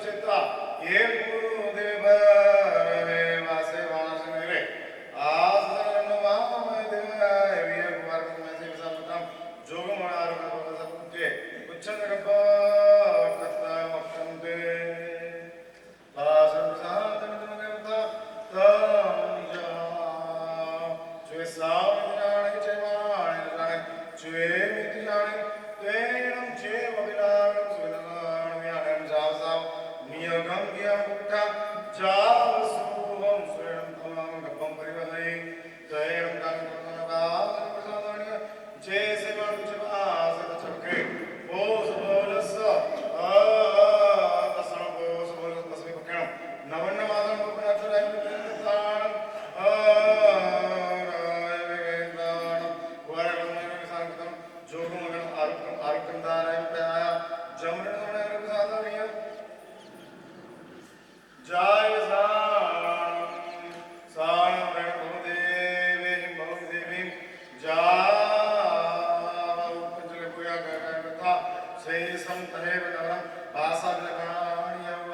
चेता ये देव रे वासे वास मेरे आसन वाम देवाय विय वर्ग में से विसंतम जोग मनार में सबके कुछन रब कथा वक्तंते आसन साधन देवता तंजा जो सावन जाने चेवाने जाने चुए मिति जाने तेरम चेव विलागम सुविधान व्याहम जाव जाव नियगम ज्ञान उठा जाव सुभम स्वयं तमाम गपम परिवहै तेरम कान करना प्रसादान्य जैसे मंच वास चक्रे बोस बोलस तसन बोस बोलस तस्मै पक्षणम नवन मादन पपनाथ राय तान राय वेदान वरगम सांगतम जोगमगम आरुक्तम दाराय प्याया जमरण नमन प्रसादान्य जय साण भवदेवे भवदेवी पंचले पूजा करता से संतहेव नवरम भाषाग्रहणीयव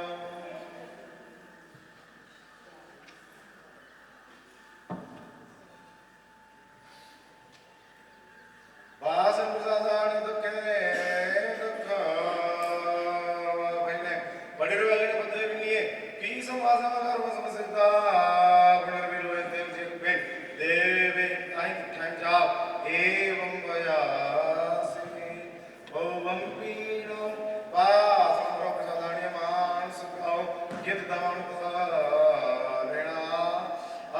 भाषण प्रसादान दुखे दुख भाईने बड़े वाले ने बदले भी नहीं है की समाज में अगर वो समझता पुनर्विलोय देव जी पे देवे टाइम जाओ एवं वयासी ओवं पीणो वासंद्रो प्रसादान्य मानस खाओ यद दान तसारेणा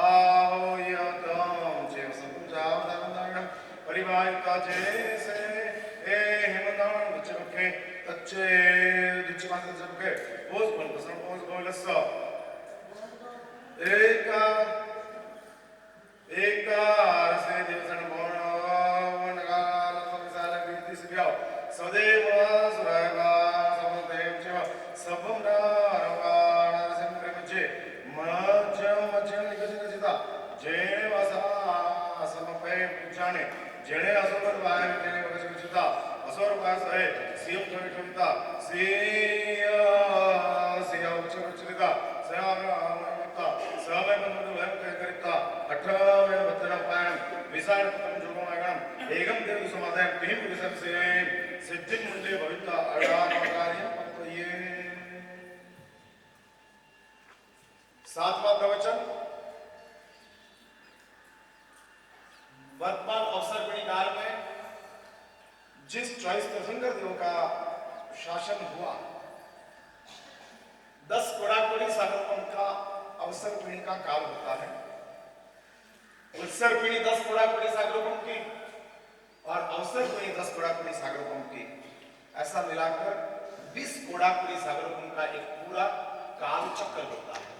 आओ यदम जेव संपुजाव दान परिवाहिता जैसे ए हिमदान विचरके अच्छे दुच्छमान जबके बोझ बन कसम बोझ बोलसा एका रसे दिवसन बोन गाल संसार वीति सिव्याव सदैव सुरागा समदेव जीव सबम नारवाण सिंद्रमचे मजम निकजिता जेने वासा समपे पूजाने जेने असुर वाय जेने वगजिता असुर वास है सियम ठविता सिया उच्चरिता सयामता समय बंधु भयं करिता अठरावें वचन पायम विसार तम जोगमगम एकम देव समादाय भीम विसर्ग से सिद्धि मुंडे भविता अड़ान कार्य पत्तये सातवां प्रवचन वर्तमान अवसर काल में जिस चॉइस तीर्थंकर देव का शासन हुआ 10 कोड़ाकोड़ी सागरोपम का अवसर पीढ़ी का काल होता है। उत्सर पीढ़ी 10 कोड़ाकोड़ी सागरोपम की और अवसर पीढ़ी 10 कोड़ाकोड़ी सागरोपम की, ऐसा मिलाकर 20 कोड़ाकोड़ी सागरोपम का एक पूरा काल चक्र होता है।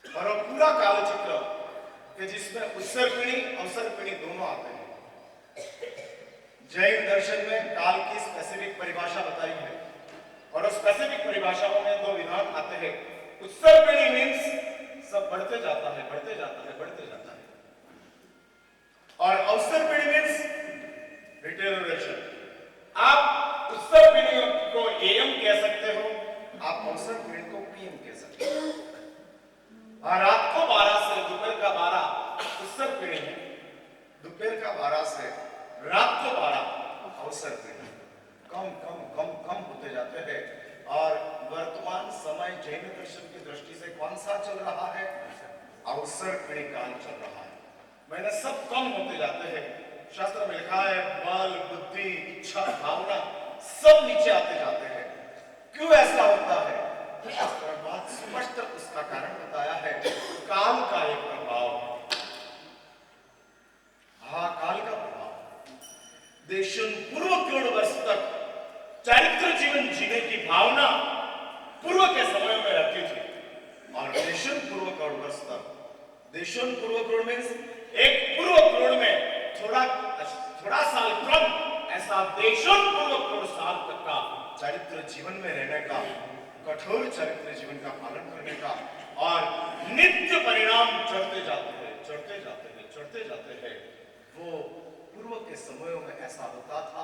और वो पूरा काल चक्र कि जिसमें उत्सर पीढ़ी अवसर पीढ़ी दोनों आते हैं। जैन दर्शन में काल की स्पेसिफिक परिभाषा बताई है और उस स्पेसिफिक परिभाषाओं में 2 विधान आते हैं। उत्सर पीढ़ी मीन्स सब बढ़ते जाता है, बढ़ते जाता है, बढ़ते जाता है, और अवसर पीढ़ी मीन्स डिटेरियोरेशन। आप उत्सर पीढ़ी को एएम कह सकते हो, आप अवसर पीढ़ी को पीएम कह सकते हो। और रात को 12 से दोपहर का 12 उत्सर पीढ़ी है, दोपहर का 12 से रात को 12 अवसर पीढ़ी। कम कम कम कम होते जाते हैं। और वर्तमान समय जैन दर्शन की दृष्टि से कौन सा चल रहा है? अवसर पीढ़ी काल चल रहा है। मैंने सब कम होते जाते हैं। शास्त्र में लिखा है बल, बुद्धि, इच्छा, भावना सब नीचे आते जाते हैं। क्यों ऐसा होता है? शास्त्र में बहुत स्पष्ट उसका कारण बताया है। काल का एक प्रभाव, हाँ काल का प्रभाव। देशन पूर्व करोड़ वर्ष तक चरित्र जीवन जीने की भावना पूर्व के समय में रहती थी, और देशन पूर्व करोड़ वर्ष तक, देशन पूर्व करोड़ मीन्स एक पूर्व करोड़ में थोड़ा साल कम, ऐसा देशन पूर्व करोड़ साल तक का चरित्र जीवन में रहने का, कठोर चरित्र जीवन का पालन करने का, और नित्य परिणाम चढ़ते जाते हैं, चढ़ते जाते हैं, चढ़ते जाते हैं। वो पूर्व के समयों में ऐसा होता था।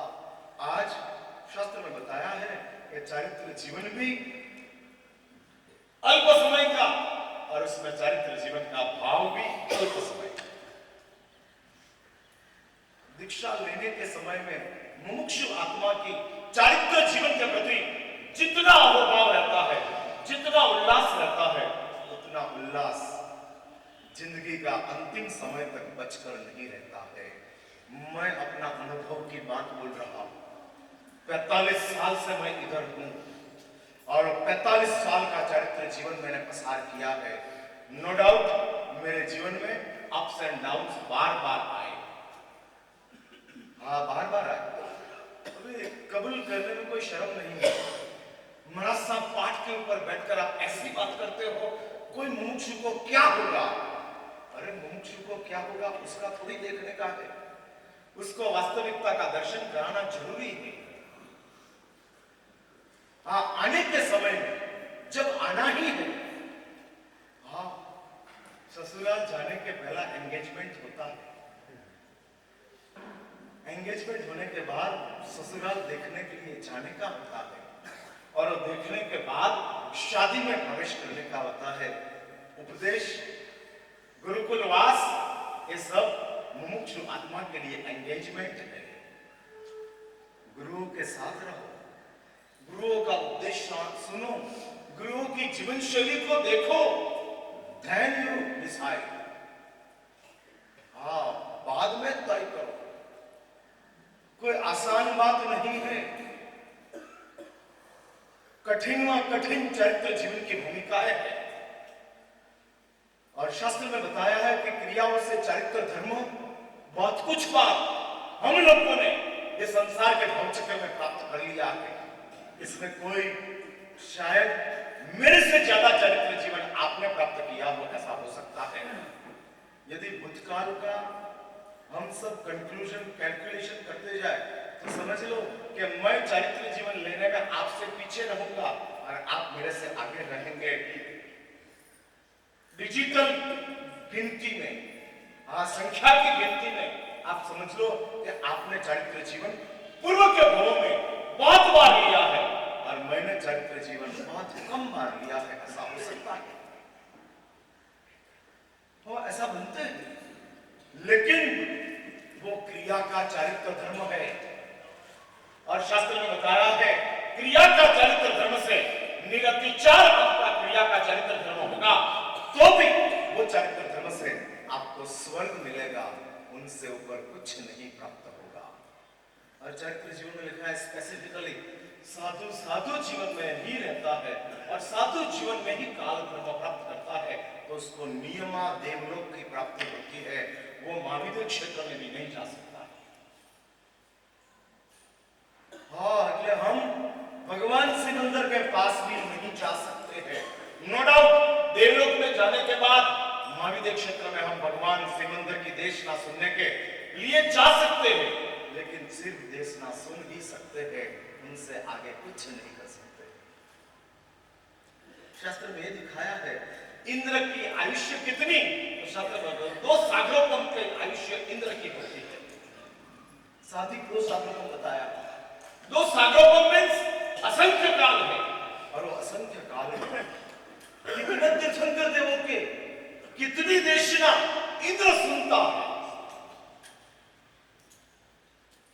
शास्त्र में बताया है कि चारित्र जीवन भी अल्प समय का और उसमें चारित्र जीवन का भाव भी अल्प समय का। दीक्षा लेने के समय में मुमुक्षु आत्मा की चारित्र जीवन के प्रति जितना अहोभाव रहता है, जितना उल्लास रहता है, उतना उल्लास जिंदगी का अंतिम समय तक बचकर नहीं रहता है। मैं अपना अनुभव की बात बोल रहा हूं। 45 साल से मैं इधर हूं और 45 साल का चारित्र जीवन मैंने पसार किया है। नो डाउट मेरे जीवन में अप्स एंड डाउन्स बार बार आए। हाँ, बार बार आए। अभी कबूल करने में कोई शर्म नहीं है। मरासा पाठ के ऊपर बैठकर आप ऐसी बात करते हो, कोई मुमुक्षु को क्या होगा? अरे मुमुक्षु को क्या होगा उसका थोड़ी देखने का है, उसको वास्तविकता का दर्शन कराना जरूरी है। हाँ, आने के समय में जब आना ही है, हाँ, ससुराल जाने के पहला एंगेजमेंट होता है। एंगेजमेंट होने के बाद ससुराल देखने के लिए जाने का होता है और देखने के बाद शादी में प्रवेश करने का होता है। उपदेश, गुरुकुलवास, ये सब मुमुक्षु आत्मा के लिए एंगेजमेंट है। गुरुओं के साथ रहो, गुरुओं का उपदेश सुनो, गुरुओं की जीवन शैली को देखो, then you decide। हाँ, बाद में तय करो। कोई आसान बात नहीं है। कठिन व कठिन चरित्र जीवन की भूमिकाएं है और शास्त्र में बताया है कि क्रियाओं से चरित्र धर्म बहुत कुछ बात हम लोगों ने ये संसार के भवचक्र में प्राप्त कर लिया है। इसमें कोई शायद मेरे से ज्यादा चरित्र जीवन आपने प्राप्त किया हो, ऐसा हो सकता है। यदि भूतकाल का हम सब कंक्लूजन कैलकुलेशन करते जाए तो समझ लो कि मैं चरित्र जीवन लेने में आपसे पीछे रहूंगा और आप मेरे से आगे रहेंगे। डिजिटल गिनती में, हाँ, संख्या की गिनती में आप समझ लो कि आपने चरित्र जीवन पूर्व के भवों में बहुत बार लिया है और मैंने चरित्र जीवन बहुत कम बार लिया है, ऐसा हो सकता है। तो ऐसा बनते हैं, लेकिन वो क्रिया का चारित्र धर्म है और शास्त्र में बताया है क्रिया का चारित्र धर्म से निरतिचार आपका क्रिया का चारित्र धर्म होगा तो भी वो चारित्र धर्म से आपको स्वर्ग मिलेगा, उनसे ऊपर कुछ नहीं प्राप्त होगा। और चरित्र जीवन में लिखा है स्पेसिफिकली साधु साधु जीवन में ही रहता है और साधु जीवन में ही काल धर्म प्राप्त करता है तो उसको नियमा देवलोक की प्राप्ति होती है। वो महाविद्य क्षेत्र में भी नहीं जा सकता। हाँ, इसलिए हम भगवान सिकंदर के पास भी नहीं जा सकते हैं। नो डाउट देवलोक में जाने के बाद महाविद्य क्षेत्र में हम भगवान सिकंदर की देशना सुनने के लिए जा सकते हैं, लेकिन सिर्फ देशना सुन ही सकते हैं, उनसे आगे कुछ नहीं कर सकते। शास्त्र में दिखाया है इंद्र की आयुष्य कितनी, तो शास्त्र में 2 सागरोपम के आयुष्य इंद्र की होती है। साथ ही 2 सागरोपम बताया। 2 सागरोपम मीन्स असंख्य काल है और वो असंख्य काल है। कितने तीर्थंकर देवों के कितनी देशना इंद्र सुनता है,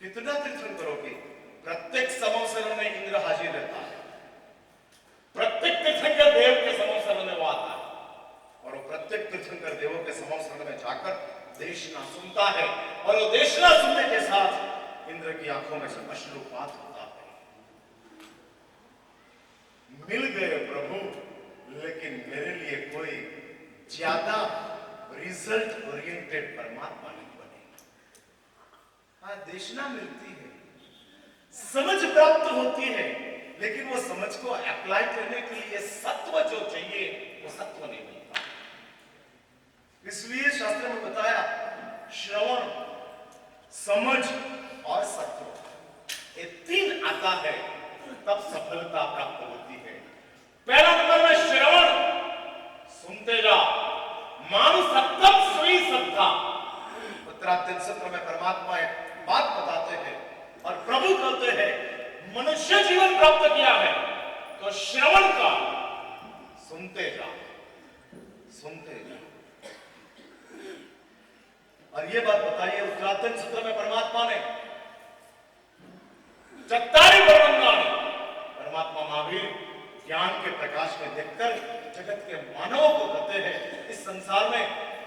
कितना तीर्थंकरों की प्रत्येक संवत्सर में इंद्र हाजिर रहता है। प्रत्येक तीर्थंकर देव के संवत्सर में वो आता है और वो प्रत्येक तीर्थंकर देवों के संवत्सर में जाकर देशना सुनता है और वो देशना सुनने के साथ इंद्र की आंखों में से अश्रुपात होता है। मिल गए प्रभु, लेकिन मेरे लिए कोई ज्यादा रिजल्ट ओरिएंटेड परमात्मा नहीं बने। हाँ, देशना मिलती है, समझ प्राप्त होती है, लेकिन वो समझ को अप्लाई करने के लिए सत्व जो चाहिए वो सत्व नहीं मिलता। इसलिए शास्त्र में बताया श्रवण, समझ और सत्व, ये 3 आता है तब सफलता प्राप्त होती है। पहला नंबर में श्रवण, सुनते जा, मानु सत्यम सोई सत्ता। उत्तराधिक सत्र में परमात्मा एक बात बताते हैं और प्रभु कहते हैं मनुष्य जीवन प्राप्त किया है तो श्रवण का, सुनते जा, सुनते जा। और ये बात बताइए उत्तराधन सूत्र में परमात्मा ने चत्तारी ब्रह्मज्ञान ने परमात्मा महावीर ज्ञान के प्रकाश में देखकर जगत के मानवों को कहते हैं इस संसार में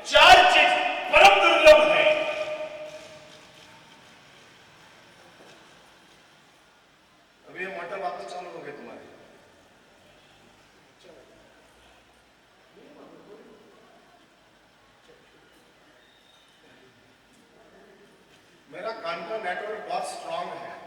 4 चीज परम दुर्लभ है। अभी ये मोटर वापस चालू हो गए तुम्हारे। मेरा कान का नेटवर्क बहुत स्ट्रांग है।